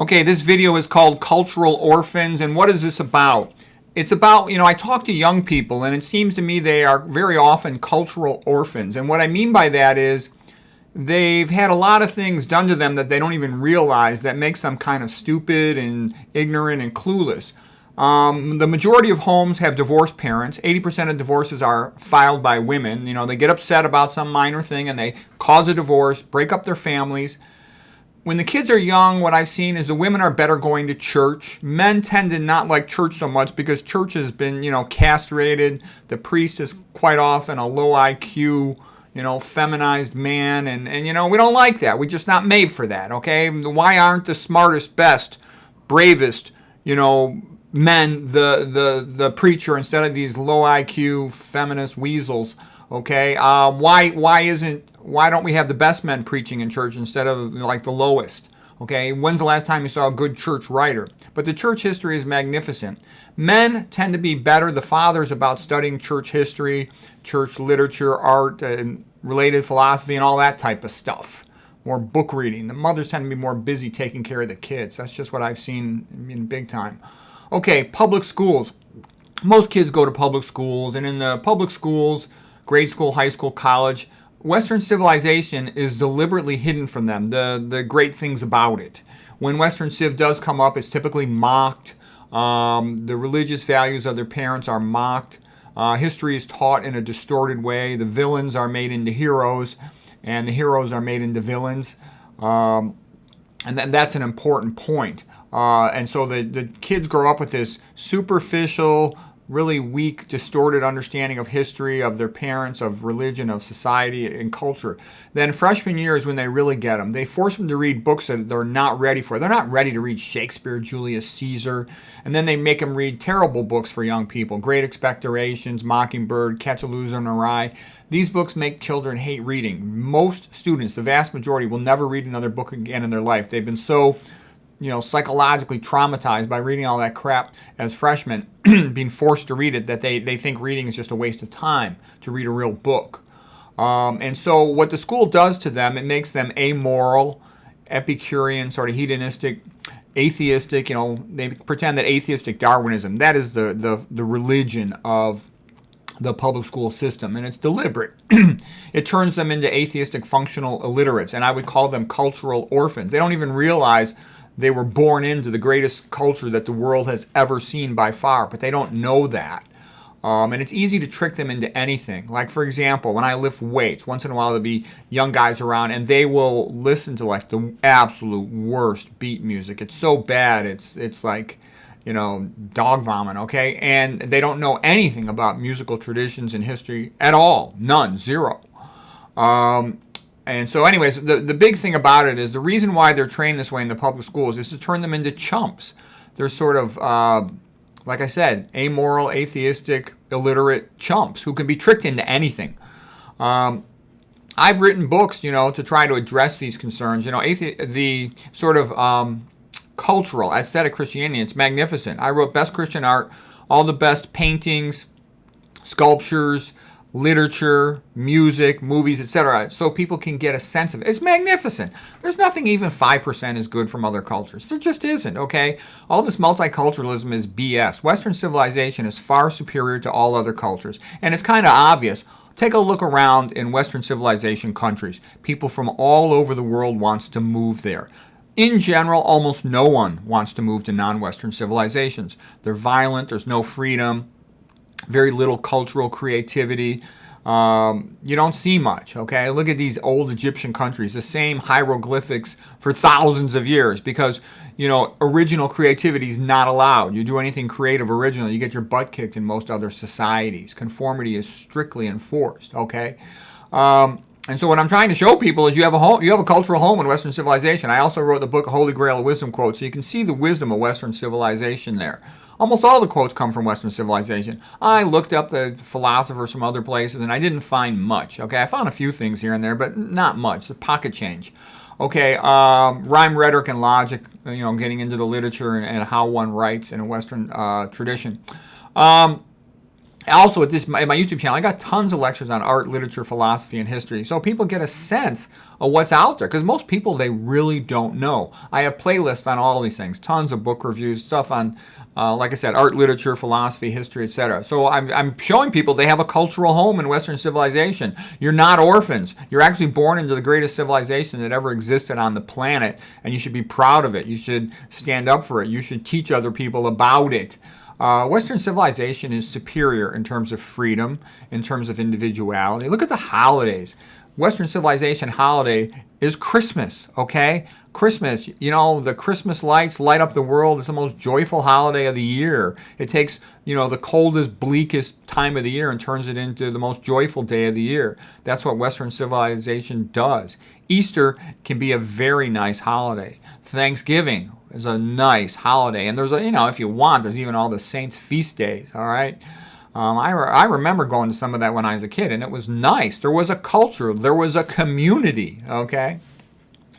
Okay, this video is called Cultural Orphans, and what is this about? It's about, I talk to young people, and it seems to me they are very often cultural orphans. And what I mean by that is they've had a lot of things done to them that they don't even realize that makes them kind of stupid and ignorant and clueless. The majority of homes have divorced parents. 80% of divorces are filed by women. They get upset about some minor thing and they cause a divorce, break up their families. When the kids are young, what I've seen is the women are better going to church. Men tend to not like church so much because church has been, castrated. The priest is quite often a low IQ, feminized man. And we don't like that. We're just not made for that, okay? Why aren't the smartest, best, bravest, men the preacher instead of these low IQ feminist weasels, okay? Why don't we have the best men preaching in church instead of like the lowest? Okay, when's the last time you saw a good church writer? But the church history is magnificent. Men tend to be better, the fathers, about studying church history, church literature, art, and related philosophy, and all that type of stuff. More book reading. The mothers tend to be more busy taking care of the kids. That's just what I've seen in big time. Okay, public schools. Most kids go to public schools, and in the public schools, grade school, high school, college, Western civilization is deliberately hidden from them, the great things about it. When Western civ does come up, it's typically mocked. The religious values of their parents are mocked. History is taught in a distorted way. The villains are made into heroes, and the heroes are made into villains. And that's an important point. And so the kids grow up with this superficial, really weak, distorted understanding of history, of their parents, of religion, of society, and culture. Then freshman year is when they really get them. They force them to read books that they're not ready for. They're not ready to read Shakespeare, Julius Caesar. And then they make them read terrible books for young people. Great Expectorations, Mockingbird, Catch a Loser in a Rye. These books make children hate reading. Most students, the vast majority, will never read another book again in their life. They've been so psychologically traumatized by reading all that crap as freshmen, being forced to read it, that they think reading is just a waste of time to read a real book. And so what the school does to them, it makes them amoral, Epicurean, sort of hedonistic, atheistic. They pretend that atheistic Darwinism, that is the religion of the public school system, and it's deliberate. It turns them into atheistic functional illiterates, and I would call them cultural orphans. They don't even realize they were born into the greatest culture that the world has ever seen by far, but they don't know that. And it's easy to trick them into anything. Like, for example, when I lift weights, once in a while there'll be young guys around, and they will listen to like the absolute worst beat music. It's so bad, it's like, dog vomit, okay? And they don't know anything about musical traditions and history at all. None, zero. And so anyways, the big thing about it is the reason why they're trained this way in the public schools is to turn them into chumps. They're sort of, like I said, amoral, atheistic, illiterate chumps who can be tricked into anything. I've written books, to try to address these concerns. The sort of cultural, aesthetic Christianity, it's magnificent. I wrote Best Christian Art, all the best paintings, sculptures, literature, music, movies, etc., so people can get a sense of it. It's magnificent. There's nothing even 5% is good from other cultures. There just isn't, okay? All this multiculturalism is BS. Western civilization is far superior to all other cultures, and it's kind of obvious. Take a look around in Western civilization countries. People from all over the world wants to move there. In general, almost no one wants to move to non-Western civilizations. They're violent, there's no freedom, very little cultural creativity. You don't see much, okay? Look at these old Egyptian countries, the same hieroglyphics for thousands of years because, original creativity is not allowed. You do anything creative, original, you get your butt kicked in most other societies. Conformity is strictly enforced, okay? And so what I'm trying to show people is you have a cultural home in Western civilization. I also wrote the book Holy Grail of Wisdom Quotes, so you can see the wisdom of Western civilization there. Almost all the quotes come from Western civilization. I looked up the philosophers from other places, and I didn't find much. Okay, I found a few things here and there, but not much. The pocket change. Okay, rhyme, rhetoric, and logic. Getting into the literature and how one writes in a Western tradition. Also, at my YouTube channel, I got tons of lectures on art, literature, philosophy, and history, so people get a sense of what's out there, because most people, they really don't know. I have playlists on all these things, tons of book reviews, stuff on, like I said, art, literature, philosophy, history, etc. So I'm showing people they have a cultural home in Western civilization. You're not orphans. You're actually born into the greatest civilization that ever existed on the planet, and you should be proud of it. You should stand up for it. You should teach other people about it. Western civilization is superior in terms of freedom, in terms of individuality. Look at the holidays. Western civilization holiday is Christmas, okay? Christmas, you know, the Christmas lights light up the world. It's the most joyful holiday of the year. It takes, you know, the coldest, bleakest time of the year and turns it into the most joyful day of the year. That's what Western civilization does. Easter can be a very nice holiday. Thanksgiving is a nice holiday. And there's a, you know, if you want, there's even all the saints' feast days, all right? I remember going to some of that when I was a kid, and it was nice. There was a culture. There was a community, okay?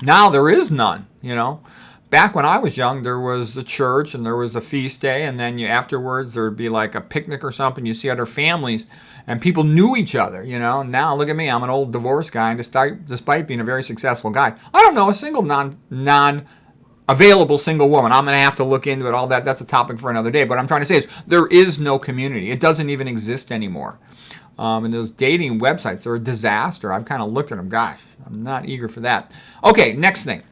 Now there is none, you know. Back when I was young, there was the church, and there was the feast day, and then afterwards there would be like a picnic or something. You see other families, and people knew each other, you know. Now look at me. I'm an old divorced guy, and despite being a very successful guy, I don't know a single non-available single woman. I'm going to have to look into it, all that. That's a topic for another day. But what I'm trying to say is there is no community. It doesn't even exist anymore. And those dating websites, they're a disaster. I've kind of looked at them. Gosh, I'm not eager for that. Okay, next thing.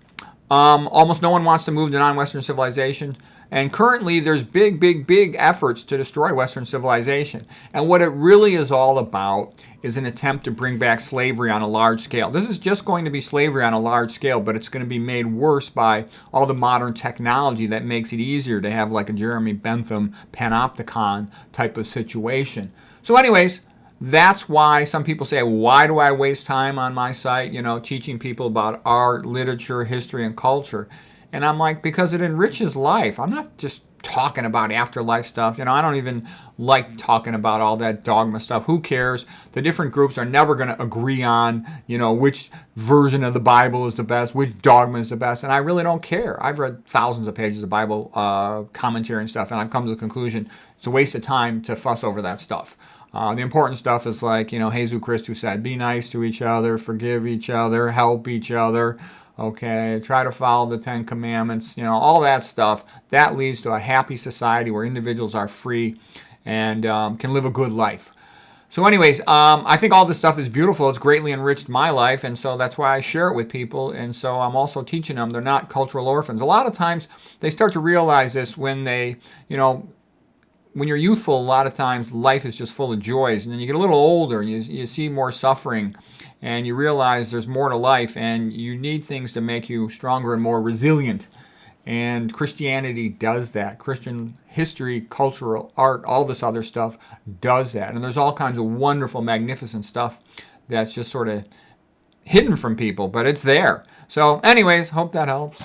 Almost no one wants to move to non-Western civilization. And currently, there's big efforts to destroy Western civilization. And what it really is all about is an attempt to bring back slavery on a large scale. This is just going to be slavery on a large scale, but it's going to be made worse by all the modern technology that makes it easier to have like a Jeremy Bentham panopticon type of situation. So anyways, that's why some people say, why do I waste time on my site, you know, teaching people about art, literature, history, and culture? And I'm like, because it enriches life. I'm not just talking about afterlife stuff. You know, I don't even like talking about all that dogma stuff. Who cares? The different groups are never going to agree on, you know, which version of the Bible is the best, which dogma is the best. And I really don't care. I've read thousands of pages of Bible commentary and stuff, and I've come to the conclusion it's a waste of time to fuss over that stuff. The important stuff is like, you know, Jesus Christ said, be nice to each other, forgive each other, help each other. Okay, try to follow the 10 Commandments, you know, all that stuff. That leads to a happy society where individuals are free and can live a good life. So anyways, I think all this stuff is beautiful. It's greatly enriched my life, and so that's why I share it with people. And so I'm also teaching them they're not cultural orphans. A lot of times they start to realize this when they, you know, when you're youthful, a lot of times life is just full of joys. And then you get a little older and you see more suffering and you realize there's more to life and you need things to make you stronger and more resilient. And Christianity does that. Christian history, cultural, art, all this other stuff does that. And there's all kinds of wonderful, magnificent stuff that's just sort of hidden from people, but it's there. So anyways, hope that helps.